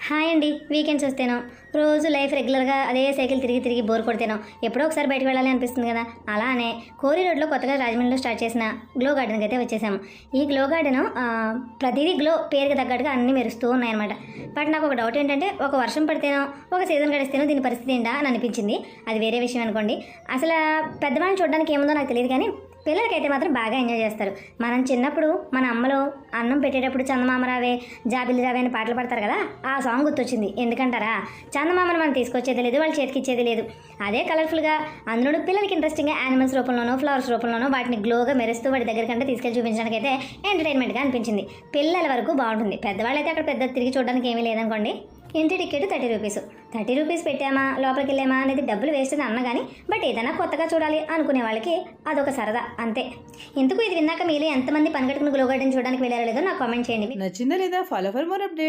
Hi అండి. Weekends వస్తేనో రోజు life రెగ్యులర్గా అదే సైకిల్ తిరిగి తిరిగి బోర్ కొడితేనో ఎప్పుడో ఒకసారి బయటకు వెళ్ళాలి అనిపిస్తుంది కదా. అలానే కోరి రోడ్లో కొత్తగా రాజమండ్రిలో స్టార్ట్ చేసిన గ్లో గార్డెన్కి అయితే వచ్చేసాము. ఈ గ్లో గార్డెన్ ప్రతిదీ గ్లో పేరుకి తగ్గట్టుగా అన్నీ మెరుస్తూ ఉన్నాయన్నమాట. బట్ నాకు ఒక డౌట్ ఏంటంటే, ఒక వర్షం పడితేనో ఒక సీజన్ గడిస్తేనో దీని పరిస్థితి ఏంటా అని అనిపించింది. అది వేరే విషయం అనుకోండి. అసలు పెద్దవాళ్ళని చూడడానికి ఏముందో నాకు తెలియదు, కానీ పిల్లలకైతే మాత్రం బాగా ఎంజాయ్ చేస్తారు. మనం చిన్నప్పుడు మన అమ్మలో అన్నం పెట్టేటప్పుడు చందమామ రావే జాబిల్లి రావే అని పాటలు పడతారు కదా, ఆ సాంగ్ గుర్తొచ్చింది. ఎందుకంటారా, చందమామను మనం తీసుకొచ్చేది లేదు, వాళ్ళు చేతికి ఇచ్చేది లేదు. అదే కలర్ఫుల్గా అందులో పిల్లలకి ఇంట్రెస్టింగ్గా యానిమల్స్ రూపంలోనో ఫ్లవర్స్ రూపంలోనో వాటిని గ్లోగా మెరుస్తూ వాటి దగ్గరికంటే తీసుకెళ్ళి చూపించడానికి అయితే ఎంటర్టైన్మెంట్గా అనిపించింది. పిల్లల వరకు బాగుంటుంది. పెద్దవాళ్ళు అయితే అక్కడ పెద్ద తిరిగి చూడడానికి ఏమీ లేదనుకోండి. ఇంటి టికెట్ 30 రూపీస్. 30 రూపీస్ పెట్టామా లోపలికి వెళ్ళామా అనేది డబ్బులు వేస్ట్ అని అన్న కానీ, బట్ ఏదైనా కొత్తగా చూడాలి అనుకునే వాళ్ళకి అదొక సరదా అంతే. ఇందుకు ఇది విన్నాక మీలో ఎంతమంది పనిగట్టుకుని గ్లో గార్డెన్ చూడడానికి వెళ్ళారో లేదో నాకు కామెంట్ చేయండి. నచ్చిందా లేదా? Follow for more update.